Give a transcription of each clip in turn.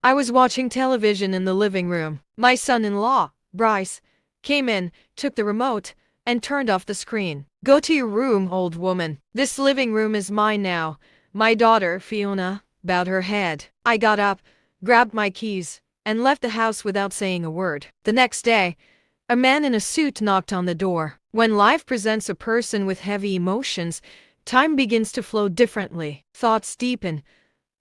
I was watching television in the living room. My son-in-law, Bryce, came in, took the remote, and turned off the screen. "Go to your room, old woman. This living room is mine now." My daughter, Fiona, bowed her head. I got up, grabbed my keys, and left the house without saying a word. The next day, a man in a suit knocked on the door. When life presents a person with heavy emotions, time begins to flow differently. Thoughts deepen.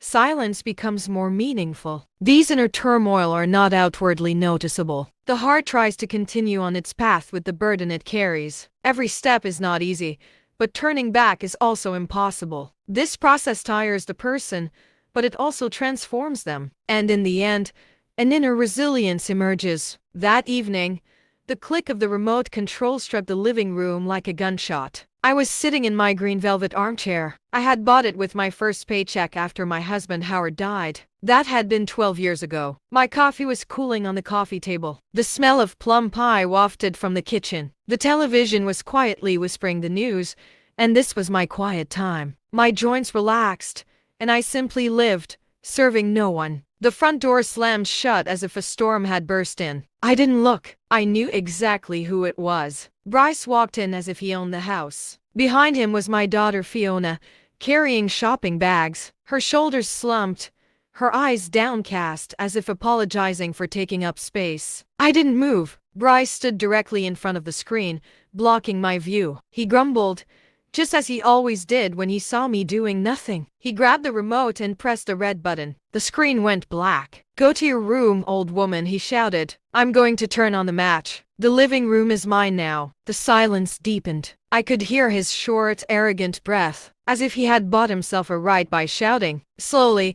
Silence becomes more meaningful. These inner turmoil are not outwardly noticeable. The heart tries to continue on its path with the burden it carries. Every step is not easy, but turning back is also impossible. This process tires the person, but it also transforms them. And in the end, an inner resilience emerges. That evening, the click of the remote control struck the living room like a gunshot. I was sitting in my green velvet armchair. I had bought it with my first paycheck after my husband Howard died. That had been 12 years ago. My coffee was cooling on the coffee table. The smell of plum pie wafted from the kitchen. The television was quietly whispering the news, and this was my quiet time. My joints relaxed, and I simply lived, serving no one. The front door slammed shut as if a storm had burst in. I didn't look. I knew exactly who it was. Bryce walked in as if he owned the house. Behind him was my daughter Fiona, carrying shopping bags. Her shoulders slumped, her eyes downcast as if apologizing for taking up space. I didn't move. Bryce stood directly in front of the screen, blocking my view. He grumbled, just as he always did when he saw me doing nothing. He grabbed the remote and pressed the red button. The screen went black. "Go to your room, old woman," he shouted. "I'm going to turn on the match. The living room is mine now." The silence deepened. I could hear his short, arrogant breath, as if he had bought himself a right by shouting. Slowly,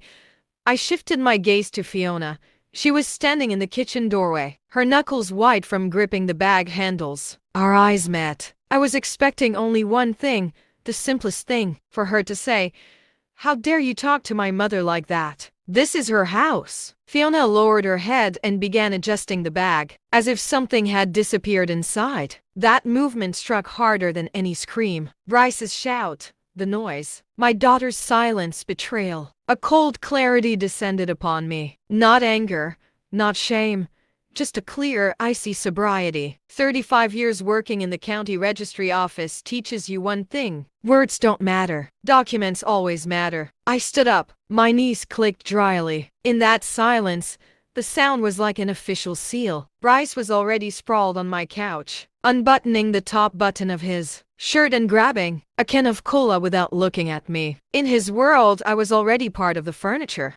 I shifted my gaze to Fiona. She was standing in the kitchen doorway, her knuckles white from gripping the bag handles. Our eyes met. I was expecting only one thing, the simplest thing, for her to say, "How dare you talk to my mother like that? This is her house." Fiona lowered her head and began adjusting the bag, as if something had disappeared inside. That movement struck harder than any scream. Bryce's shout, the noise, my daughter's silence, betrayal. A cold clarity descended upon me. Not anger, not shame, just a clear, icy sobriety. 35 years working in the county registry office teaches you one thing: words don't matter. Documents always matter. I stood up. My knees clicked dryly. In that silence, the sound was like an official seal. Bryce was already sprawled on my couch, unbuttoning the top button of his shirt and grabbing a can of cola without looking at me. In his world, I was already part of the furniture.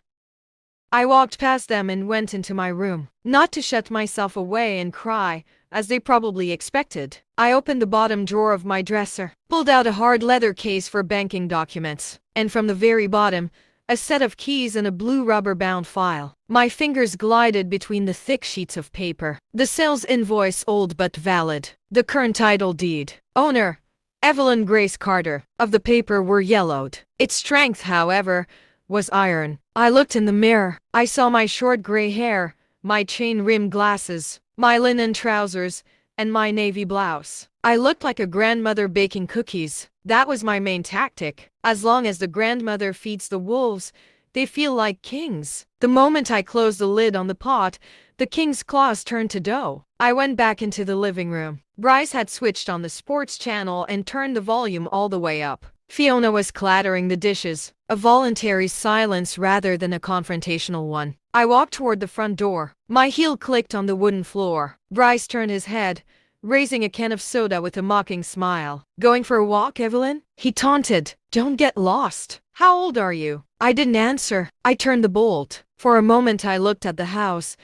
I walked past them and went into my room, not to shut myself away and cry, as they probably expected. I opened the bottom drawer of my dresser, pulled out a hard leather case for banking documents, and from the very bottom, a set of keys and a blue rubber-bound file. My fingers glided between the thick sheets of paper. The sales invoice, old but valid. The current title deed. Owner, Evelyn Grace Carter. Of the paper were yellowed. Its strength, however, was iron. I looked in the mirror. I saw my short gray hair, my chain-rimmed glasses, my linen trousers, and my navy blouse. I looked like a grandmother baking cookies. That was my main tactic. As long as the grandmother feeds the wolves, they feel like kings. The moment I closed the lid on the pot, the king's claws turned to dough. I went back into the living room. Bryce had switched on the sports channel and turned the volume all the way up. Fiona was clattering the dishes, a voluntary silence rather than a confrontational one. I walked toward the front door. My heel clicked on the wooden floor. Bryce turned his head, raising a can of soda with a mocking smile. "Going for a walk, Evelyn?" he taunted. "Don't get lost." "How old are you?" I didn't answer. I turned the bolt. For a moment I looked at the house,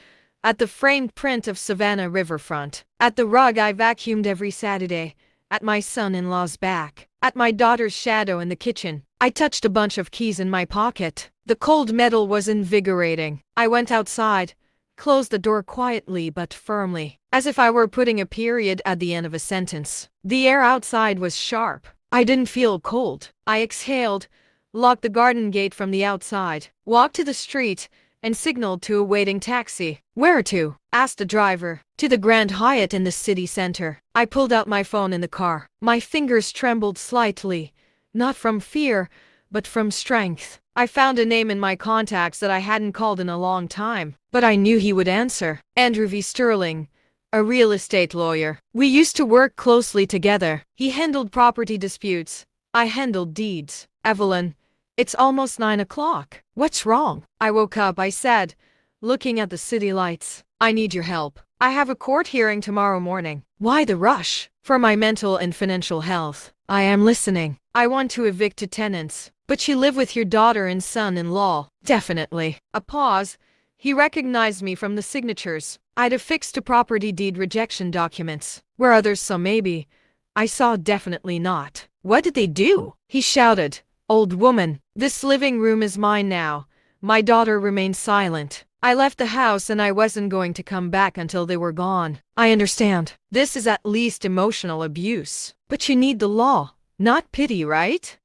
at the framed print of Savannah riverfront, at the rug I vacuumed every Saturday, at my son-in-law's back, at my daughter's shadow in the kitchen. I touched a bunch of keys in my pocket. The cold metal was invigorating. I went outside, closed the door quietly but firmly, as if I were putting a period at the end of a sentence. The air outside was sharp. I didn't feel cold. I exhaled, locked the garden gate from the outside, walked to the street, and signaled to a waiting taxi. "Where to?" asked the driver. "To the Grand Hyatt in the city center." I pulled out my phone in the car. My fingers trembled slightly, not from fear, but from strength. I found a name in my contacts that I hadn't called in a long time, but I knew he would answer. Andrew V. Sterling, a real estate lawyer. We used to work closely together. He handled property disputes. I handled deeds. Evelyn, it's almost 9 o'clock. What's wrong? I woke up, I said, looking at the city lights. I need your help. I have a court hearing tomorrow morning. Why the rush? For my mental and financial health. I am listening. I want to evict 2 tenants. But you live with your daughter and son-in-law. Definitely. A pause. He recognized me from the signatures. I'd affixed to property deed rejection documents. Where others saw maybe, I saw definitely not. What did they do? He shouted. Old woman, this living room is mine now. My daughter remained silent. I left the house and I wasn't going to come back until they were gone. I understand. This is at least emotional abuse. But you need the law, not pity, right?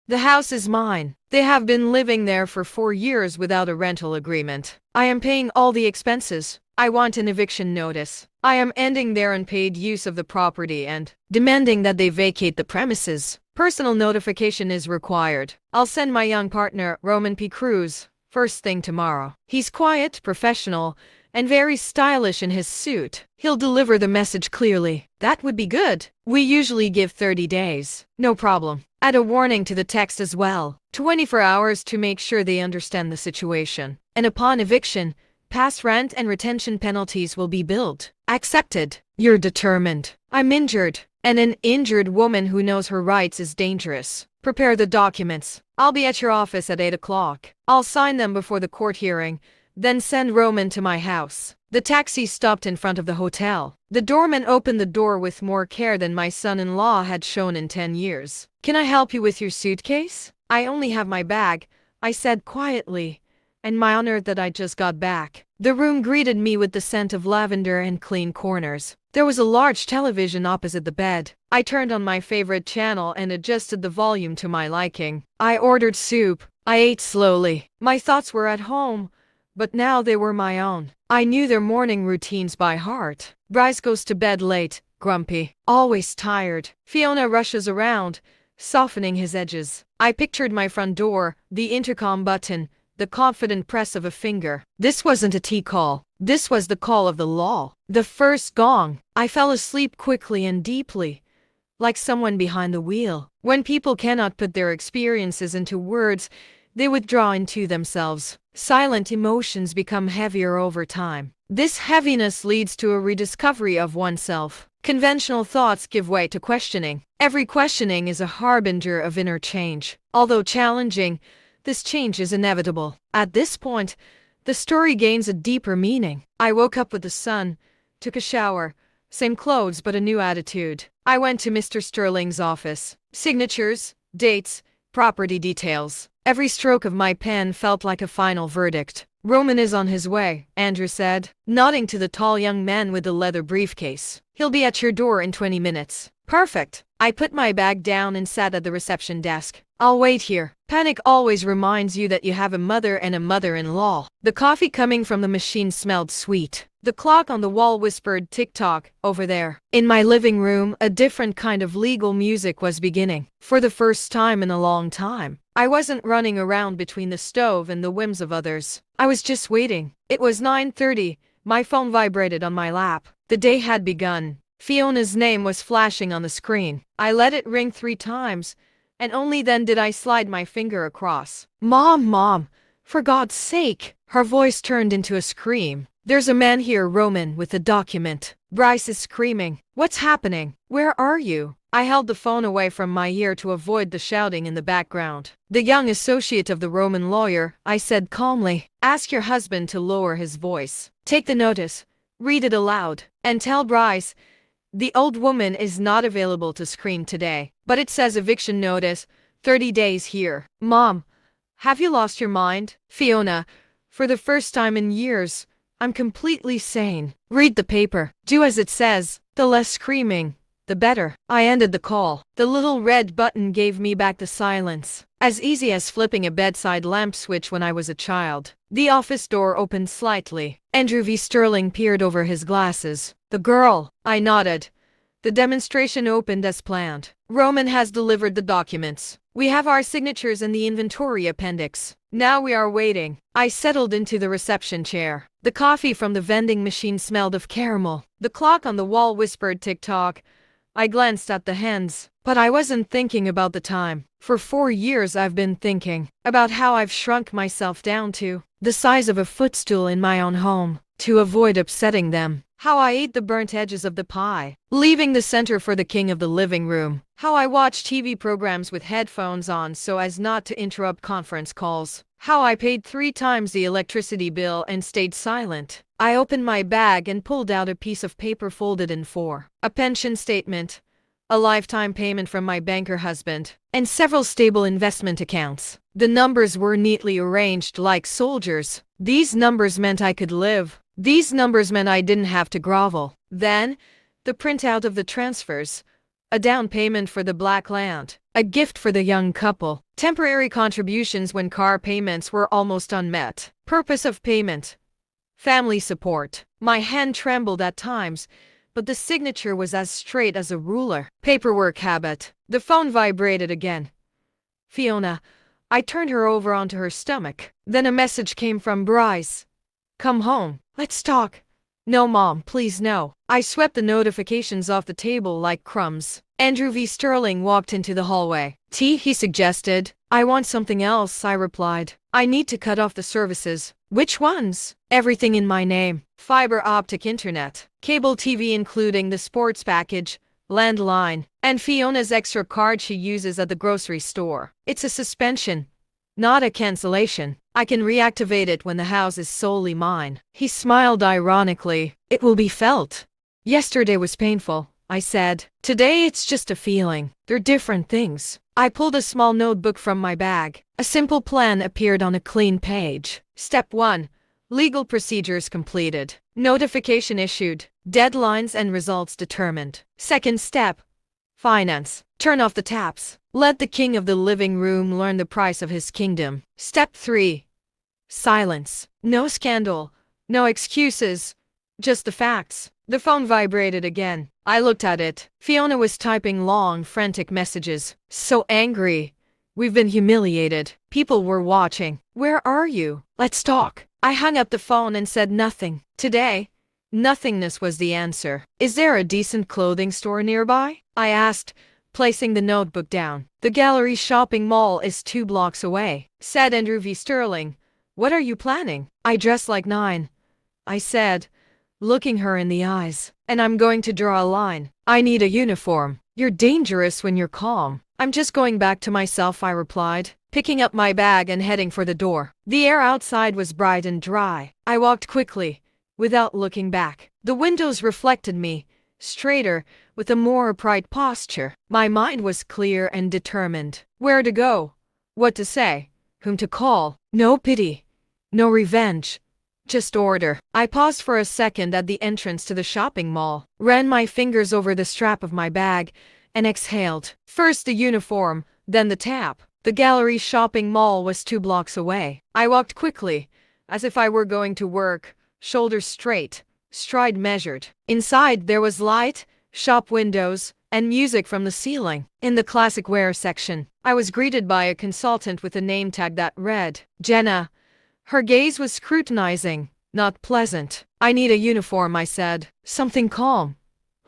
The house is mine. They have been living there for 4 years without a rental agreement. I am paying all the expenses. I want an eviction notice. I am ending their unpaid use of the property and demanding that they vacate the premises. Personal notification is required. I'll send my young partner, Roman P. Cruz, first thing tomorrow. He's quiet, professional, and very stylish in his suit. He'll deliver the message clearly. That would be good. We usually give 30 days. No problem. Add a warning to the text as well. 24 hours to make sure they understand the situation. And upon eviction, past rent and retention penalties will be billed. Accepted. You're determined. I'm injured. And an injured woman who knows her rights is dangerous. Prepare the documents. I'll be at your office at 8 o'clock. I'll sign them before the court hearing, then send Roman to my house. The taxi stopped in front of the hotel. The doorman opened the door with more care than my son-in-law had shown in 10 years. Can I help you with your suitcase? I only have my bag, I said quietly, and my honor that I just got back. The room greeted me with the scent of lavender and clean corners. There was a large television opposite the bed. I turned on my favorite channel and adjusted the volume to my liking. I ordered soup. I ate slowly. My thoughts were at home, but now they were my own. I knew their morning routines by heart. Bryce goes to bed late, grumpy, always tired. Fiona rushes around, softening his edges. I pictured my front door, the intercom button, the confident press of a finger. This wasn't a tea call. This was the call of the law. The first gong. I fell asleep quickly and deeply, like someone behind the wheel. When people cannot put their experiences into words, they withdraw into themselves. Silent emotions become heavier over time. This heaviness leads to a rediscovery of oneself. Conventional thoughts give way to questioning. Every questioning is a harbinger of inner change. Although challenging, this change is inevitable. At this point, the story gains a deeper meaning. I woke up with the sun, took a shower, same clothes but a new attitude. I went to Mr. Sterling's office. Signatures, dates, property details. Every stroke of my pen felt like a final verdict. Roman is on his way, Andrew said, nodding to the tall young man with the leather briefcase. He'll be at your door in 20 minutes. Perfect. I put my bag down and sat at the reception desk. I'll wait here. Panic always reminds you that you have a mother and a mother-in-law. The coffee coming from the machine smelled sweet. The clock on the wall whispered tick-tock over there. In my living room, a different kind of legal music was beginning. For the first time in a long time, I wasn't running around between the stove and the whims of others. I was just waiting. It was 9:30. My phone vibrated on my lap. The day had begun. Fiona's name was flashing on the screen. I let it ring 3 times, and only then did I slide my finger across. Mom, for God's sake. Her voice turned into a scream. There's a man here, Roman, with a document. Bryce is screaming. What's happening? Where are you? I held the phone away from my ear to avoid the shouting in the background. The young associate of the Roman lawyer, I said calmly. Ask your husband to lower his voice. Take the notice, read it aloud, and tell Bryce, the old woman is not available to scream today, but it says eviction notice, 30 days here. Mom, have you lost your mind? Fiona, for the first time in years, I'm completely sane. Read the paper. Do as it says. The less screaming, the better. I ended the call. The little red button gave me back the silence. As easy as flipping a bedside lamp switch when I was a child. The office door opened slightly. Andrew V. Sterling peered over his glasses. The girl. I nodded. The demonstration opened as planned. Roman has delivered the documents. We have our signatures in the inventory appendix. Now we are waiting. I settled into the reception chair. The coffee from the vending machine smelled of caramel. The clock on the wall whispered tick-tock. I glanced at the hands, but I wasn't thinking about the time. For 4 years I've been thinking about how I've shrunk myself down to the size of a footstool in my own home, to avoid upsetting them. How I ate the burnt edges of the pie, leaving the center for the king of the living room. How I watched TV programs with headphones on so as not to interrupt conference calls. How I paid 3 times the electricity bill and stayed silent. I opened my bag and pulled out a piece of paper folded in 4. A pension statement, a lifetime payment from my banker husband, and several stable investment accounts. The numbers were neatly arranged like soldiers. These numbers meant I could live. These numbers meant I didn't have to grovel. Then, the printout of the transfers. A down payment for the black land. A gift for the young couple. Temporary contributions when car payments were almost unmet. Purpose of payment. Family support. My hand trembled at times, but the signature was as straight as a ruler. Paperwork habit. The phone vibrated again. Fiona. I turned her over onto her stomach. Then a message came from Bryce. Come home. Let's talk. No, Mom, please no. I swept the notifications off the table like crumbs. Andrew V. Sterling walked into the hallway. Tea, he suggested. I want something else, I replied. I need to cut off the services. Which ones? Everything in my name. Fiber optic internet. Cable TV including the sports package, landline, and Fiona's extra card she uses at the grocery store. It's a suspension, not a cancellation. I can reactivate it when the house is solely mine. He smiled ironically. It will be felt. Yesterday was painful, I said. Today it's just a feeling. They're different things. I pulled a small notebook from my bag. A simple plan appeared on a clean page. Step 1. Legal procedures completed. Notification issued. Deadlines and results determined. Second step. Finance. Turn off the taps. Let the king of the living room learn the price of his kingdom. Step 3. Silence. No scandal. No excuses. Just the facts. The phone vibrated again. I looked at it. Fiona was typing long, frantic messages. So angry. We've been humiliated. People were watching. Where are you? Let's talk. I hung up the phone and said nothing. Today, nothingness was the answer. Is there a decent clothing store nearby? I asked, placing the notebook down. The Gallery shopping mall is 2 blocks away, said Andrew V. Sterling. What are you planning? I dress like 9, I said, looking her in the eyes. And I'm going to draw a line. I need a uniform. You're dangerous when you're calm. I'm just going back to myself, I replied, picking up my bag and heading for the door. The air outside was bright and dry. I walked quickly, without looking back. The windows reflected me, straighter, with a more upright posture. My mind was clear and determined. Where to go? What to say? Whom to call? No pity. No revenge. Just order. I paused for a second at the entrance to the shopping mall, ran my fingers over the strap of my bag, and exhaled. First the uniform, then the tap. The Gallery shopping mall was 2 blocks away. I walked quickly, as if I were going to work, shoulders straight, stride measured. Inside there was light, shop windows, and music from the ceiling. In the classic wear section, I was greeted by a consultant with a name tag that read, Jenna. Her gaze was scrutinizing, not pleasant. I need a uniform, I said. Something calm.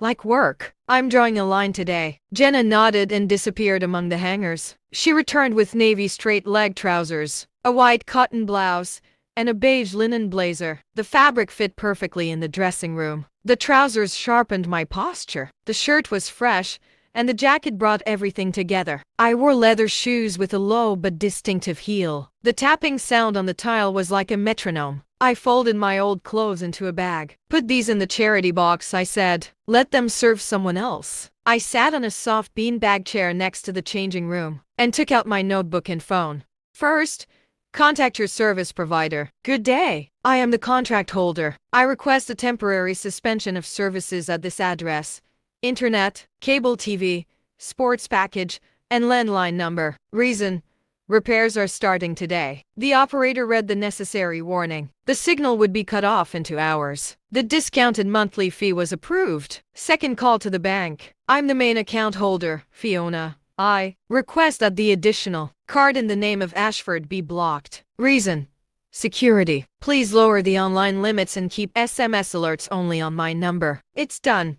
Like work. I'm drawing a line today. Jenna nodded and disappeared among the hangers. She returned with navy straight-leg trousers, a white cotton blouse, and a beige linen blazer. The fabric fit perfectly in the dressing room. The trousers sharpened my posture. The shirt was fresh, and the jacket brought everything together. I wore leather shoes with a low but distinctive heel. The tapping sound on the tile was like a metronome. I folded my old clothes into a bag. Put these in the charity box, I said. Let them serve someone else. I sat on a soft beanbag chair next to the changing room and took out my notebook and phone. First, contact your service provider. Good day. I am the contract holder. I request a temporary suspension of services at this address. Internet, cable TV, sports package, and landline number. Reason: repairs are starting today. The operator read the necessary warning. The signal would be cut off in 2 hours. The discounted monthly fee was approved. Second call to the bank. I'm the main account holder, Fiona. I request that the additional card in the name of Ashford be blocked. Reason: security. Please lower the online limits and keep SMS alerts only on my number. It's done,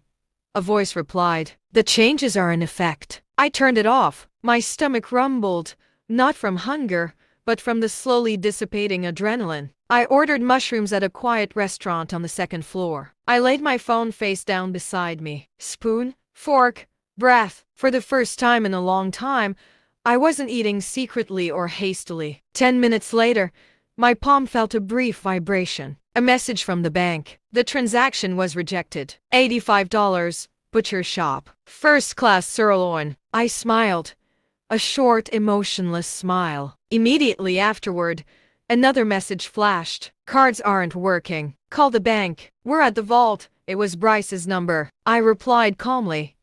a voice replied. The changes are in effect. I turned it off. My stomach rumbled, not from hunger, but from the slowly dissipating adrenaline. I ordered mushrooms at a quiet restaurant on the second floor. I laid my phone face down beside me. Spoon, fork, breath. For the first time in a long time, I wasn't eating secretly or hastily. 10 minutes later, my palm felt a brief vibration. A message from the bank. The transaction was rejected. $85. Butcher shop. First class sirloin. I smiled. A short, emotionless smile. Immediately afterward, another message flashed. Cards aren't working. Call the bank. We're at the vault. It was Bryce's number. I replied calmly.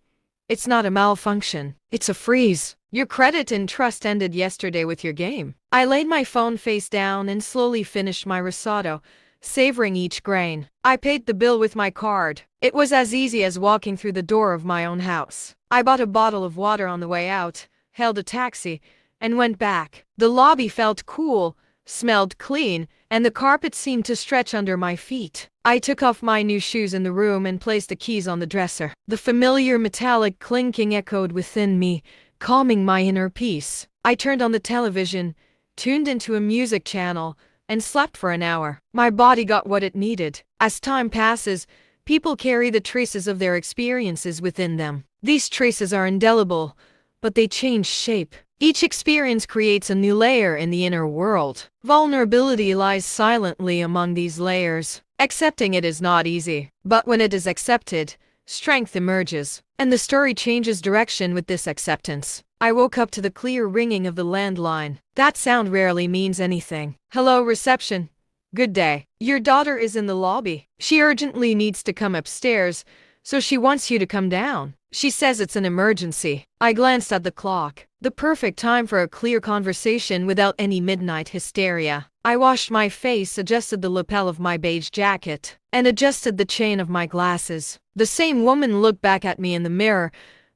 It's not a malfunction. It's a freeze. Your credit and trust ended yesterday with your game. I laid my phone face down and slowly finished my risotto, savoring each grain. I paid the bill with my card. It was as easy as walking through the door of my own house. I bought a bottle of water on the way out, hailed a taxi, and went back. The lobby felt cool, smelled clean, and the carpet seemed to stretch under my feet. I took off my new shoes in the room and placed the keys on the dresser. The familiar metallic clinking echoed within me, calming my inner peace. I turned on the television, tuned into a music channel, and slept for an hour. My body got what it needed. As time passes, people carry the traces of their experiences within them. These traces are indelible, but they change shape. Each experience creates a new layer in the inner world. Vulnerability lies silently among these layers. Accepting it is not easy, but when it is accepted, strength emerges, and the story changes direction with this acceptance. I woke up to the clear ringing of the landline. That sound rarely means anything. Hello, reception. Good day. Your daughter is in the lobby. She urgently needs to come upstairs, so she wants you to come down. She says it's an emergency. I glanced at the clock. The perfect time for a clear conversation without any midnight hysteria. I washed my face, adjusted the lapel of my beige jacket, and adjusted the chain of my glasses. The same woman looked back at me in the mirror,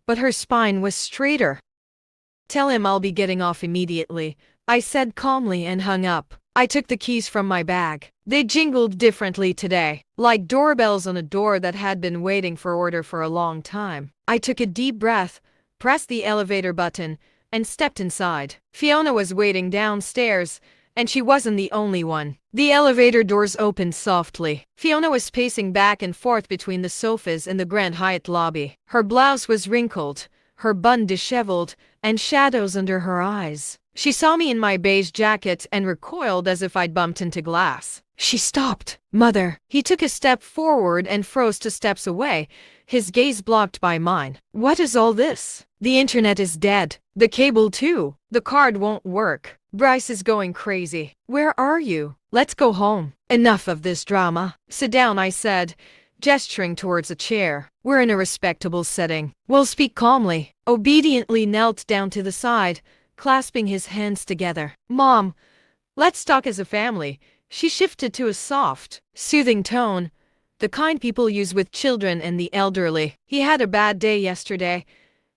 but her spine was straighter. Tell him I'll be getting off immediately, I said calmly and hung up. I took the keys from my bag. They jingled differently today, like doorbells on a door that had been waiting for order for a long time. I took a deep breath, pressed the elevator button, and stepped inside. Fiona was waiting downstairs, and she wasn't the only one. The elevator doors opened softly. Fiona was pacing back and forth between the sofas in the Grand Hyatt lobby. Her blouse was wrinkled, her bun disheveled, and shadows under her eyes. She saw me in my beige jacket and recoiled as if I'd bumped into glass. She stopped. Mother. He took a step forward and froze 2 steps away, his gaze blocked by mine. What is all this? The internet is dead. The cable too. The card won't work. Bryce is going crazy. Where are you? Let's go home. Enough of this drama. Sit down, I said, gesturing towards a chair. We're in a respectable setting. We'll speak calmly. Obediently knelt down to the side, clasping his hands together. Mom, let's talk as a family. She shifted to a soft, soothing tone, the kind people use with children and the elderly. He had a bad day yesterday,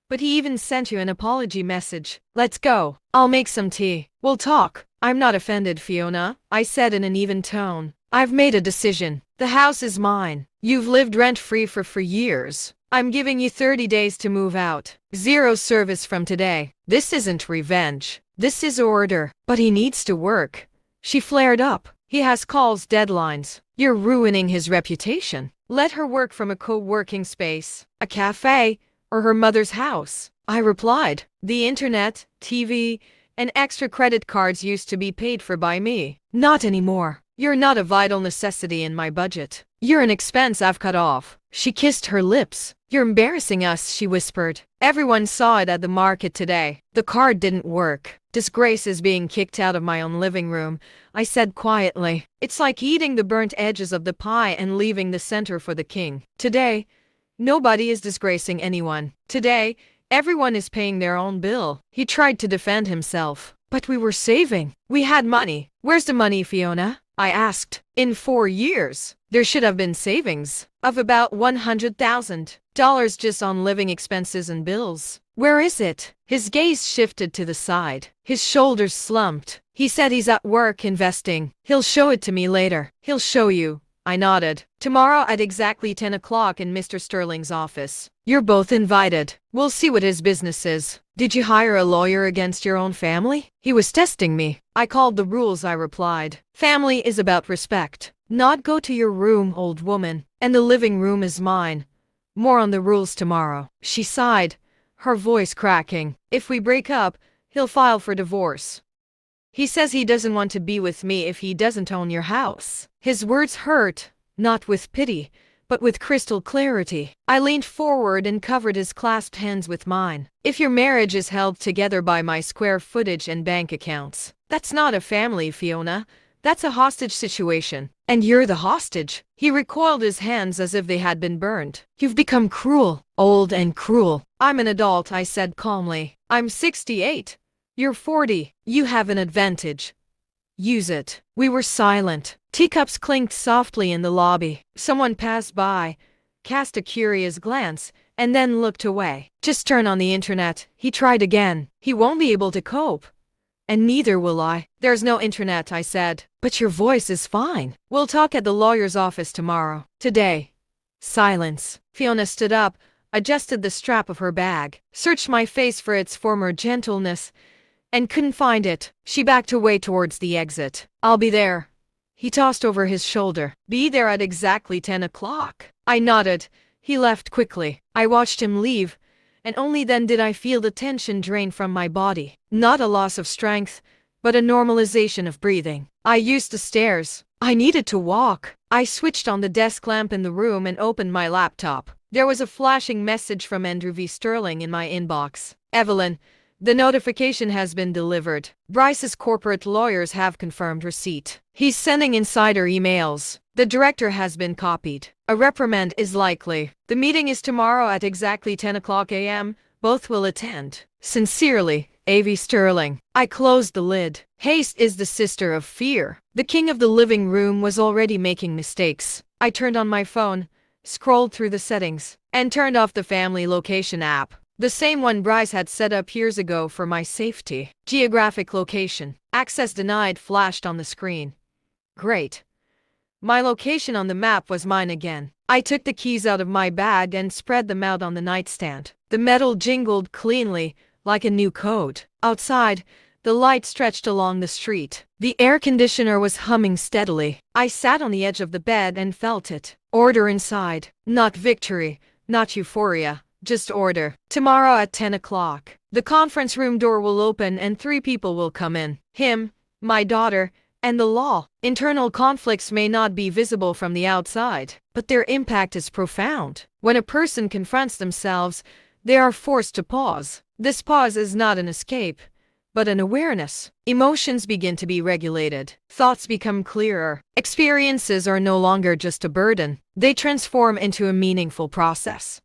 but he even sent you an apology message. Let's go. I'll make some tea. We'll talk. I'm not offended, Fiona, I said in an even tone. I've made a decision. The house is mine. You've lived rent-free for years. I'm giving you 30 days to move out. 0 service from today. This isn't revenge. This is order. But he needs to work. She flared up. He has calls, deadlines. You're ruining his reputation. Let her work from a co-working space, a cafe, or her mother's house. I replied. The internet, TV, and extra credit cards used to be paid for by me. Not anymore. You're not a vital necessity in my budget. You're an expense I've cut off. She kissed her lips. You're embarrassing us, she whispered. Everyone saw it at the market today. The card didn't work. Disgrace is being kicked out of my own living room, I said quietly. It's like eating the burnt edges of the pie and leaving the center for the king. Today, nobody is disgracing anyone. Today, everyone is paying their own bill. He tried to defend himself. But we were saving. We had money. Where's the money, Fiona? I asked. In 4 years, there should have been savings of about 100,000. dollars just on living expenses and bills. Where is it? His gaze shifted to the side. His shoulders slumped. He said he's at work investing. He'll show it to me later. He'll show you. I nodded. Tomorrow at exactly 10 o'clock in Mr. Sterling's office. You're both invited. We'll see what his business is. Did you hire a lawyer against your own family? He was testing me. I called the rules, I replied. Family is about respect. Not go to your room, old woman. And the living room is mine. More on the rules tomorrow. She sighed, her voice cracking. If we break up, he'll file for divorce. He says he doesn't want to be with me if he doesn't own your house. His words hurt, not with pity, but with crystal clarity. I leaned forward and covered his clasped hands with mine. If your marriage is held together by my square footage and bank accounts, that's not a family, Fiona. That's a hostage situation. And you're the hostage. He recoiled his hands as if they had been burned. You've become cruel, old and cruel. I'm an adult, I said calmly. I'm 68. You're 40. You have an advantage. Use it. We were silent. Teacups clinked softly in the lobby. Someone passed by, cast a curious glance, and then looked away. Just turn on the internet. He tried again. He won't be able to cope. And neither will I. There's no internet, I said. But your voice is fine. We'll talk at the lawyer's office tomorrow. Today. Silence. Fiona stood up, adjusted the strap of her bag, searched my face for its former gentleness, and couldn't find it. She backed away towards the exit. I'll be there. He tossed over his shoulder. Be there at exactly 10 o'clock. I nodded. He left quickly. I watched him leave, and only then did I feel the tension drain from my body. Not a loss of strength, but a normalization of breathing. I used the stairs. I needed to walk. I switched on the desk lamp in the room and opened my laptop. There was a flashing message from Andrew V. Sterling in my inbox. Evelyn, the notification has been delivered. Bryce's corporate lawyers have confirmed receipt. He's sending insider emails. The director has been copied. A reprimand is likely. The meeting is tomorrow at exactly 10 o'clock a.m. Both will attend. Sincerely, A.V. Sterling. I closed the lid. Haste is the sister of fear. The king of the living room was already making mistakes. I turned on my phone, scrolled through the settings, and turned off the family location app. The same one Bryce had set up years ago for my safety. Geographic location. Access denied flashed on the screen. Great. My location on the map was mine again. I took the keys out of my bag and spread them out on the nightstand. The metal jingled cleanly, like a new code. Outside, the light stretched along the street. The air conditioner was humming steadily. I sat on the edge of the bed and felt it. Order inside. Not victory, not euphoria. Just order. Tomorrow at 10 o'clock. The conference room door will open and 3 people will come in. Him, my daughter, and the law. Internal conflicts may not be visible from the outside, but their impact is profound. When a person confronts themselves, they are forced to pause. This pause is not an escape, but an awareness. Emotions begin to be regulated. Thoughts become clearer. Experiences are no longer just a burden. They transform into a meaningful process.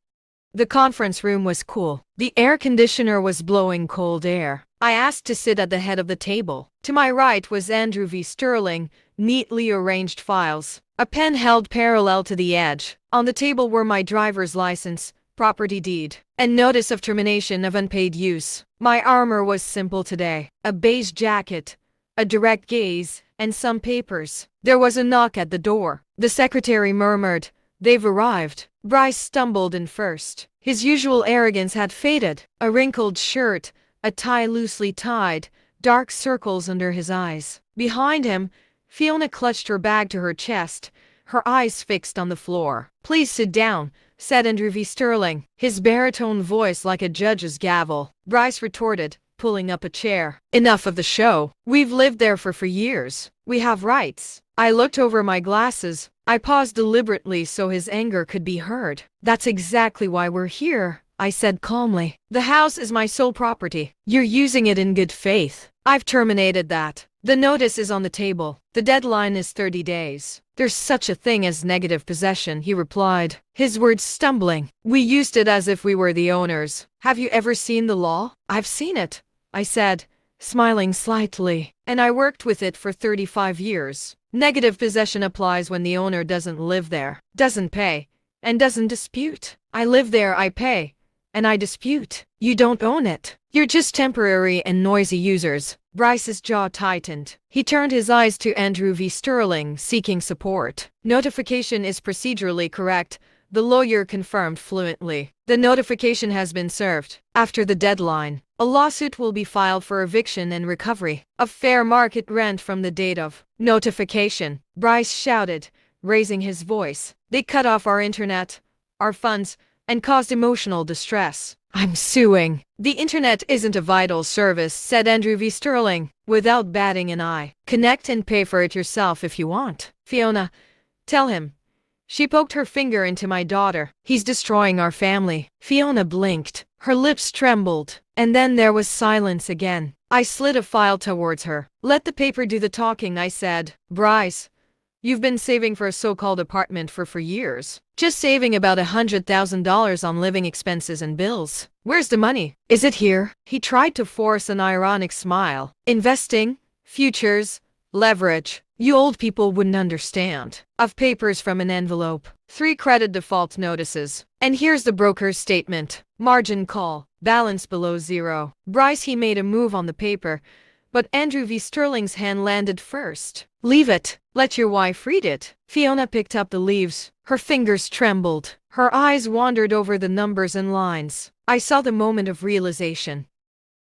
The conference room was cool. The air conditioner was blowing cold air. I asked to sit at the head of the table. To my right was Andrew V. Sterling, neatly arranged files. A pen held parallel to the edge. On the table were my driver's license, property deed, and notice of termination of unpaid use. My armor was simple today. A beige jacket, a direct gaze, and some papers. There was a knock at the door. The secretary murmured, "They've arrived." Bryce stumbled in first. His usual arrogance had faded. A wrinkled shirt, a tie loosely tied, dark circles under his eyes. Behind him, Fiona clutched her bag to her chest, her eyes fixed on the floor. "Please sit down," said Andrew V. Sterling, his baritone voice like a judge's gavel. Bryce retorted, pulling up a chair. "Enough of the show. We've lived there for years. We have rights." I looked over my glasses. I paused deliberately so his anger could be heard. "That's exactly why we're here," I said calmly. "The house is my sole property. You're using it in good faith. I've terminated that. The notice is on the table. The deadline is 30 days. There's such a thing as negative possession," he replied, his words stumbling. "We used it as if we were the owners. Have you ever seen the law?" "I've seen it," I said, smiling slightly, "and I worked with it for 35 years. Negative possession applies when the owner doesn't live there, doesn't pay, and doesn't dispute. I live there, I pay, and I dispute. You don't own it. You're just temporary and noisy users. Bryce's jaw tightened. He turned his eyes to Andrew V. Sterling, seeking support. Notification is procedurally correct, the lawyer confirmed fluently. The notification has been served. After the deadline, a lawsuit will be filed for eviction and recovery of fair market rent from the date of notification. Bryce shouted, raising his voice. They cut off our internet, our funds, and caused emotional distress. I'm suing. The internet isn't a vital service, said Andrew V. Sterling, without batting an eye. Connect and pay for it yourself if you want. Fiona, tell him. She poked her finger into my daughter. He's destroying our family. Fiona blinked. Her lips trembled. And then there was silence again. I slid a file towards her. Let the paper do the talking, I said. Bryce, you've been saving for a so-called apartment for years. Just saving about $100,000 on living expenses and bills. Where's the money? Is it here? He tried to force an ironic smile. Investing, futures, leverage. You old people wouldn't understand. Of papers from an envelope. 3 credit default notices. And here's the broker's statement. Margin call. Balance below 0. Bryce, he made a move on the paper, but Andrew V. Sterling's hand landed first. Leave it. Let your wife read it. Fiona picked up the leaves. Her fingers trembled. Her eyes wandered over the numbers and lines. I saw the moment of realization.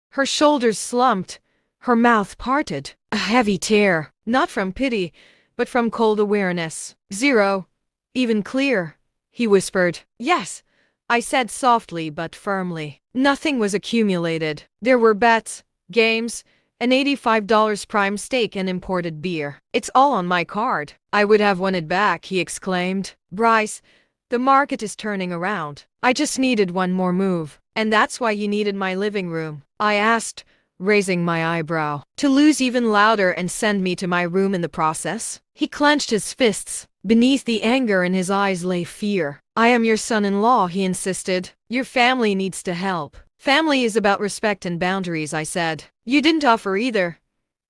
Her shoulders slumped. Her mouth parted. A heavy tear. Not from pity, but from cold awareness. 0. Even clear, he whispered. Yes, I said softly but firmly. Nothing was accumulated. There were bets, games, an $85 prime steak and imported beer. It's all on my card. I would have won it back, he exclaimed. Bryce, the market is turning around. I just needed one more move. And that's why you needed my living room? I asked, raising my eyebrow. To lose even louder and send me to my room in the process? He clenched his fists. Beneath the anger in his eyes lay fear. I am your son-in-law, he insisted. Your family needs to help. Family is about respect and boundaries, I said. You didn't offer either.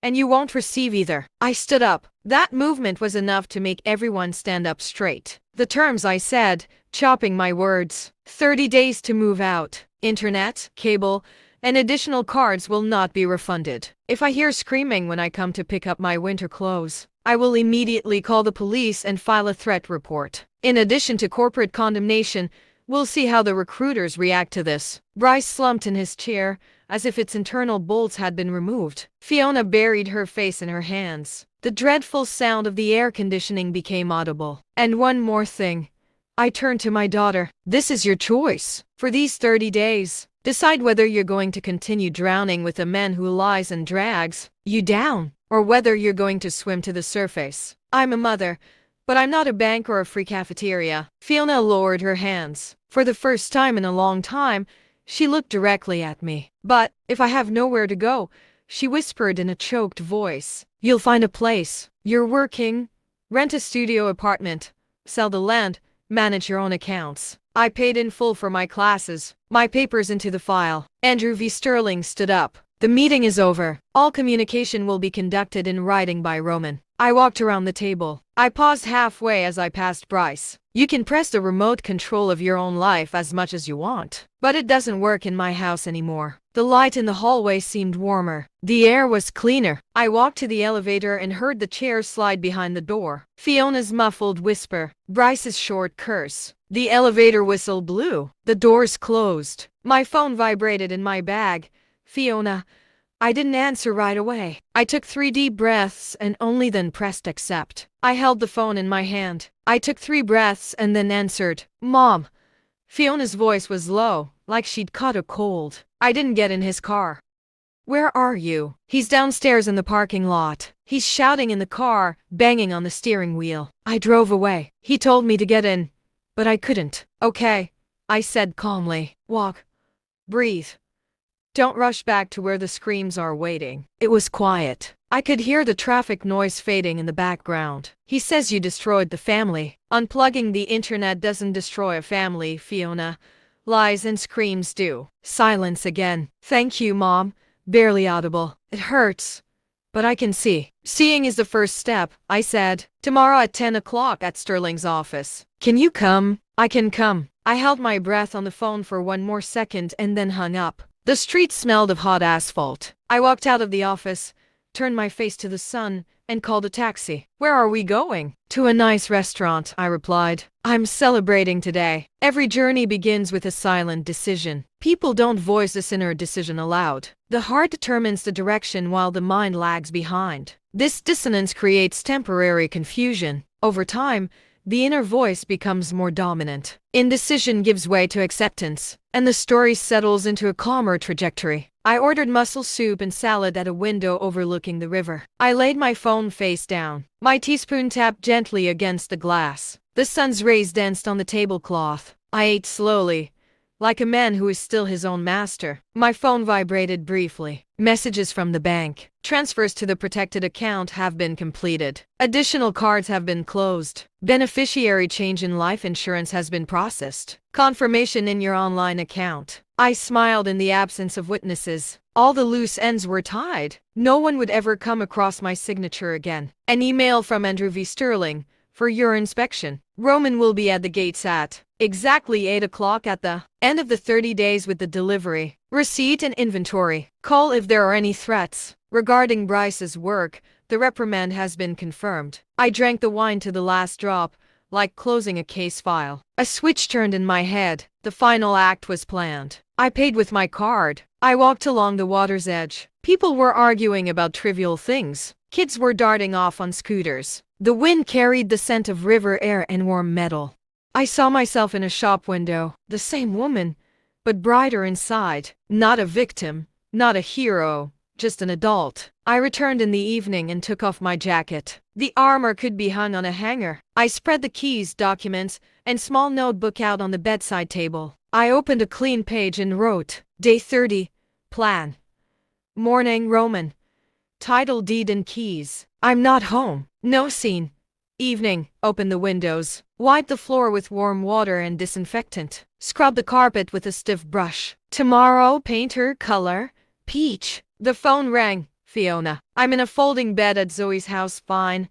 And you won't receive either. I stood up. That movement was enough to make everyone stand up straight. The terms, I said, chopping my words. 30 days to move out. Internet, cable, and additional cards will not be refunded. If I hear screaming when I come to pick up my winter clothes, I will immediately call the police and file a threat report. In addition to corporate condemnation, we'll see how the recruiters react to this. Bryce slumped in his chair, as if its internal bolts had been removed. Fiona buried her face in her hands. The dreadful sound of the air conditioning became audible. And one more thing. I turned to my daughter. This is your choice. For these 30 days, decide whether you're going to continue drowning with a man who lies and drags you down, or whether you're going to swim to the surface. I'm a mother, but I'm not a bank or a free cafeteria. Fiona lowered her hands. For the first time in a long time, she looked directly at me. But if I have nowhere to go, she whispered in a choked voice, you'll find a place. You're working. Rent a studio apartment. Sell the land. Manage your own accounts. I paid in full for my classes. My papers into the file. Andrew V. Sterling stood up. The meeting is over. All communication will be conducted in writing by Roman. I walked around the table. I paused halfway as I passed Bryce. You can press the remote control of your own life as much as you want. But it doesn't work in my house anymore. The light in the hallway seemed warmer. The air was cleaner. I walked to the elevator and heard the chair slide behind the door. Fiona's muffled whisper. Bryce's short curse. The elevator whistle blew. The doors closed. My phone vibrated in my bag. Fiona. I didn't answer right away. I took 3 deep breaths and only then pressed accept. I held the phone in my hand. I took 3 breaths and then answered. Mom. Fiona's voice was low, like she'd caught a cold. I didn't get in his car. Where are you? He's downstairs in the parking lot. He's shouting in the car, banging on the steering wheel. I drove away. He told me to get in, but I couldn't. Okay, I said calmly. Walk. Breathe. Don't rush back to where the screams are waiting. It was quiet. I could hear the traffic noise fading in the background. He says you destroyed the family. Unplugging the internet doesn't destroy a family, Fiona. Lies and screams do. Silence again. Thank you, Mom. Barely audible. It hurts. but I can see. Seeing is the first step, I said. Tomorrow at 10 o'clock at Sterling's office. Can you come? I can come. I held my breath on the phone for one more second and then hung up. The street smelled of hot asphalt. I walked out of the office, turned my face to the sun, and called a taxi. Where are we going? To a nice restaurant, I replied. I'm celebrating today. Every journey begins with a silent decision. People don't voice this inner decision aloud. The heart determines the direction while the mind lags behind. This dissonance creates temporary confusion. Over time, the inner voice becomes more dominant. Indecision gives way to acceptance, and the story settles into a calmer trajectory. I ordered mussel soup and salad at a window overlooking the river. I laid my phone face down. My teaspoon tapped gently against the glass. The sun's rays danced on the tablecloth. I ate slowly, like a man who is still his own master. My phone vibrated briefly. Messages from the bank. Transfers to the protected account have been completed. Additional cards have been closed. Beneficiary change in life insurance has been processed. Confirmation in your online account. I smiled in the absence of witnesses. All the loose ends were tied. No one would ever come across my signature again. An email from Andrew V. Sterling. For your inspection, Roman will be at the gates at exactly 8 o'clock at the end of the 30 days with the delivery, receipt and inventory. Call if there are any threats. Regarding Bryce's work, the reprimand has been confirmed. I drank the wine to the last drop, like closing a case file. A switch turned in my head. The final act was planned. I paid with my card. I walked along the water's edge. People were arguing about trivial things. Kids were darting off on scooters. The wind carried the scent of river air and warm metal. I saw myself in a shop window, the same woman, but brighter inside. Not a victim, not a hero, just an adult. I returned in the evening and took off my jacket. The armor could be hung on a hanger. I spread the keys, documents, and small notebook out on the bedside table. I opened a clean page and wrote, Day 30, Plan. Morning, Roman. Title deed and keys. I'm not home. No scene. Evening. Open the windows. Wipe the floor with warm water and disinfectant. Scrub the carpet with a stiff brush. Tomorrow, paint her color. Peach. The phone rang. Fiona. I'm in a folding bed at Zoe's house. Fine.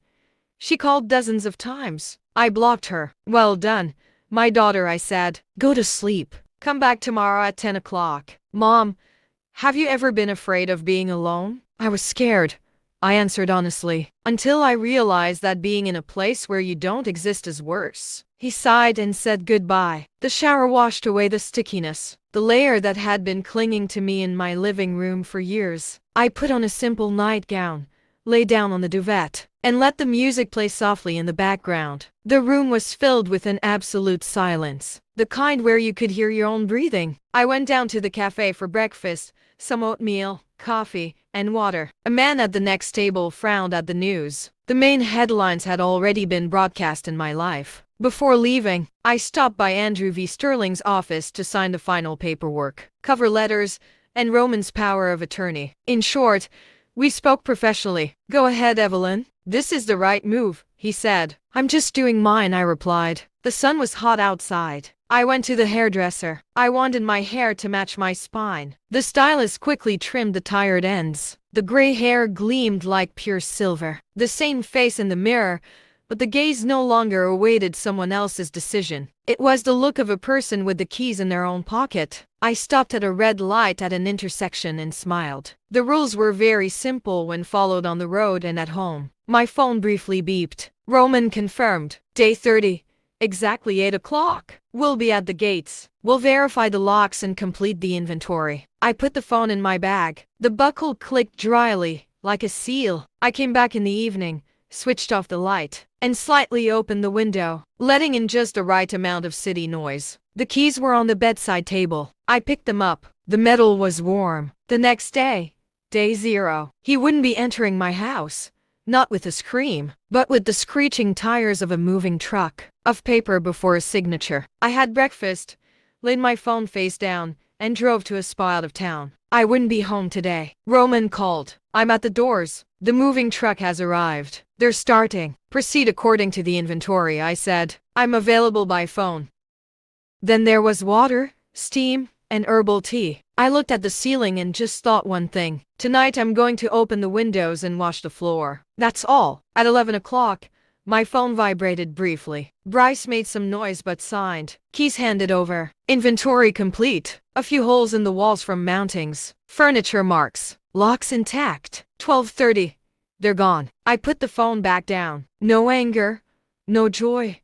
She called dozens of times. I blocked her. Well done, my daughter, I said. Go to sleep. Come back tomorrow at 10 o'clock. Mom, have you ever been afraid of being alone? I was scared, I answered honestly, until I realized that being in a place where you don't exist is worse. He sighed and said goodbye. The shower washed away the stickiness, the layer that had been clinging to me in my living room for years. I put on a simple nightgown, lay down on the duvet, and let the music play softly in the background. The room was filled with an absolute silence, the kind where you could hear your own breathing. I went down to the cafe for breakfast, some oatmeal, coffee, and water. A man at the next table frowned at the news. The main headlines had already been broadcast in my life. Before leaving, I stopped by Andrew V. Sterling's office to sign the final paperwork, cover letters, and Roman's power of attorney. In short, we spoke professionally. Go ahead, Evelyn. This is the right move, he said. I'm just doing mine, I replied. The sun was hot outside. I went to the hairdresser. I wanted my hair to match my spine. The stylist quickly trimmed the tired ends. The gray hair gleamed like pure silver. The same face in the mirror, but the gaze no longer awaited someone else's decision. It was the look of a person with the keys in their own pocket. I stopped at a red light at an intersection and smiled. The rules were very simple when followed on the road and at home. My phone briefly beeped. Roman confirmed. Day 30. Exactly 8 o'clock. We'll be at the gates. We'll verify the locks and complete the inventory. I put the phone in my bag. The buckle clicked dryly, like a seal. I came back in the evening, switched off the light, and slightly opened the window, letting in just the right amount of city noise. The keys were on the bedside table. I picked them up. The metal was warm. The next day, day 0, he wouldn't be entering my house. Not with a scream, but with the screeching tires of a moving truck, of paper before a signature. I had breakfast, laid my phone face down, and drove to a spot out of town. I wouldn't be home today. Roman called. I'm at the doors. The moving truck has arrived. They're starting. Proceed according to the inventory, I said. I'm available by phone. Then there was water, steam, and herbal tea. I looked at the ceiling and just thought one thing. Tonight I'm going to open the windows and wash the floor. That's all. At 11 o'clock, my phone vibrated briefly. Bryce made some noise but signed. Keys handed over. Inventory complete. A few holes in the walls from mountings. Furniture marks. Locks intact. 12:30. They're gone. I put the phone back down. No anger. No joy.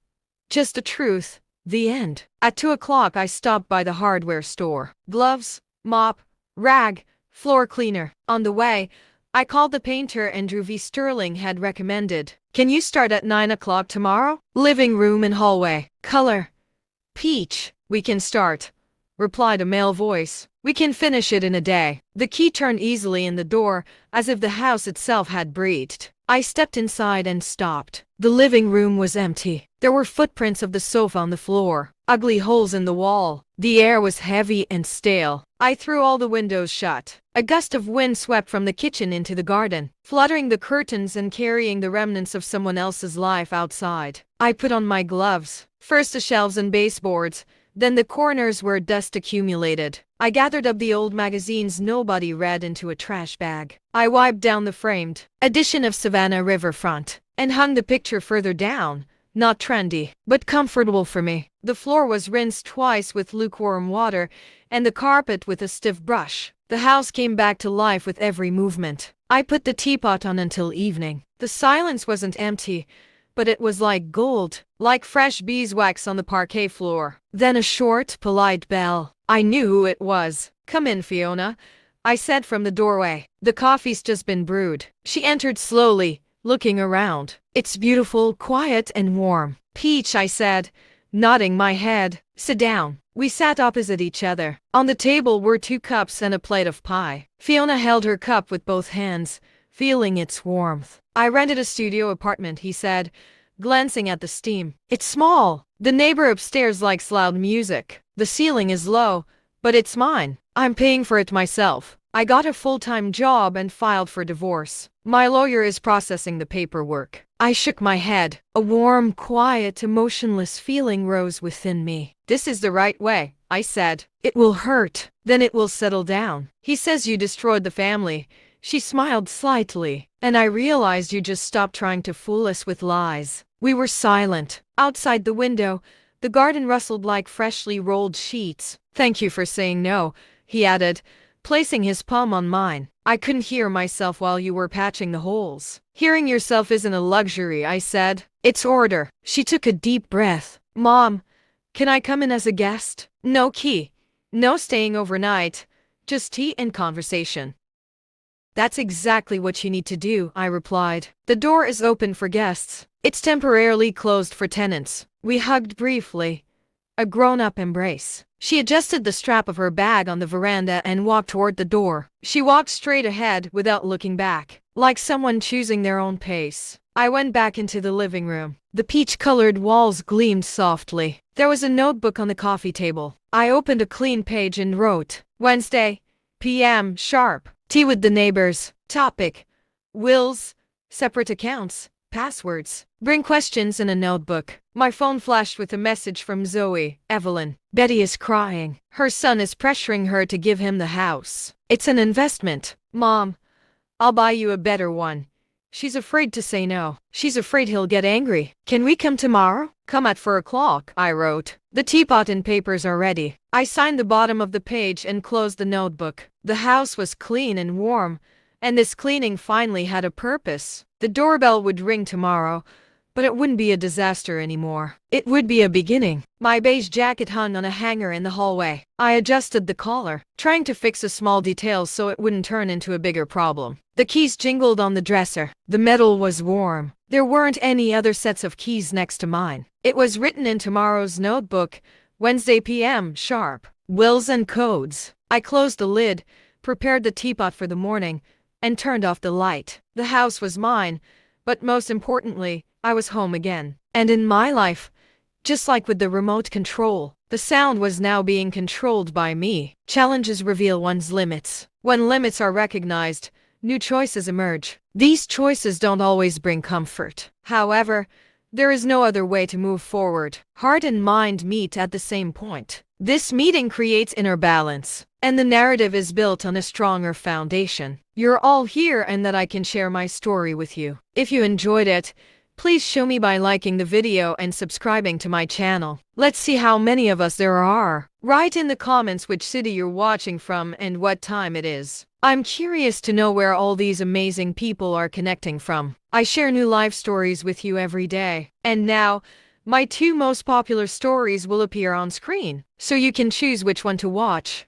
Just the truth. The end. At 2 o'clock I stopped by the hardware store. Gloves, mop, rag, floor cleaner. On the way, I called the painter Andrew V. Sterling had recommended. Can you start at 9 o'clock tomorrow? Living room and hallway. Color. Peach. We can start, replied a male voice. We can finish it in a day. The key turned easily in the door, as if the house itself had breathed. I stepped inside and stopped. The living room was empty. There were footprints of the sofa on the floor, ugly holes in the wall. The air was heavy and stale. I threw all the windows shut. A gust of wind swept from the kitchen into the garden, fluttering the curtains and carrying the remnants of someone else's life outside. I put on my gloves. First the shelves and baseboards, then the corners where dust accumulated. I gathered up the old magazines nobody read into a trash bag. I wiped down the framed edition of Savannah Riverfront and hung the picture further down. Not trendy, but comfortable for me. The floor was rinsed twice with lukewarm water and the carpet with a stiff brush. The house came back to life with every movement. I put the teapot on until evening. The silence wasn't empty, but it was like gold, like fresh beeswax on the parquet floor. Then a short, polite bell. I knew who it was. Come in, Fiona, I said from the doorway. The coffee's just been brewed. She entered slowly, looking around. It's beautiful, quiet, and warm. Peach, I said, nodding my head. Sit down. We sat opposite each other. On the table were 2 cups and a plate of pie. Fiona held her cup with both hands, feeling its warmth. I rented a studio apartment, he said, glancing at the steam. It's small. The neighbor upstairs likes loud music. The ceiling is low, but it's mine. I'm paying for it myself. I got a full-time job and filed for divorce. My lawyer is processing the paperwork. I shook my head. A warm, quiet, emotionless feeling rose within me. This is the right way, I said. It will hurt, then it will settle down. He says you destroyed the family. She smiled slightly, and I realized you just stopped trying to fool us with lies. We were silent. Outside the window, the garden rustled like freshly rolled sheets. Thank you for saying no, he added, placing his palm on mine. I couldn't hear myself while you were patching the holes. Hearing yourself isn't a luxury, I said. It's order. She took a deep breath. Mom, can I come in as a guest? No key. No staying overnight. Just tea and conversation. That's exactly what you need to do, I replied. The door is open for guests. It's temporarily closed for tenants. We hugged briefly. A grown-up embrace. She adjusted the strap of her bag on the veranda and walked toward the door. She walked straight ahead without looking back, like someone choosing their own pace. I went back into the living room. The peach-colored walls gleamed softly. There was a notebook on the coffee table. I opened a clean page and wrote, Wednesday, p.m. sharp. Tea with the neighbors. Topic: wills, separate accounts, passwords. Bring questions in a notebook. My phone flashed with a message from Zoe. Evelyn. Betty is crying. Her son is pressuring her to give him the house. It's an investment. Mom, I'll buy you a better one. She's afraid to say no. She's afraid he'll get angry. Can we come tomorrow? Come at 4 o'clock, I wrote. The teapot and papers are ready. I signed the bottom of the page and closed the notebook. The house was clean and warm, and this cleaning finally had a purpose. The doorbell would ring tomorrow, but it wouldn't be a disaster anymore. It would be a beginning. My beige jacket hung on a hanger in the hallway. I adjusted the collar, trying to fix a small detail so it wouldn't turn into a bigger problem. The keys jingled on the dresser. The metal was warm. There weren't any other sets of keys next to mine. It was written in tomorrow's notebook, Wednesday p.m. sharp. Wills and codes. I closed the lid, prepared the teapot for the morning, and turned off the light. The house was mine, but most importantly, I was home again. And in my life, just like with the remote control, the sound was now being controlled by me. Challenges reveal one's limits. When limits are recognized, new choices emerge. These choices don't always bring comfort. However, there is no other way to move forward. Heart and mind meet at the same point. This meeting creates inner balance, and the narrative is built on a stronger foundation. You're all here and that I can share my story with you. If you enjoyed it, please show me by liking the video and subscribing to my channel. Let's see how many of us there are. Write in the comments which city you're watching from and what time it is. I'm curious to know where all these amazing people are connecting from. I share new life stories with you every day. And now, my 2 most popular stories will appear on screen, so you can choose which one to watch.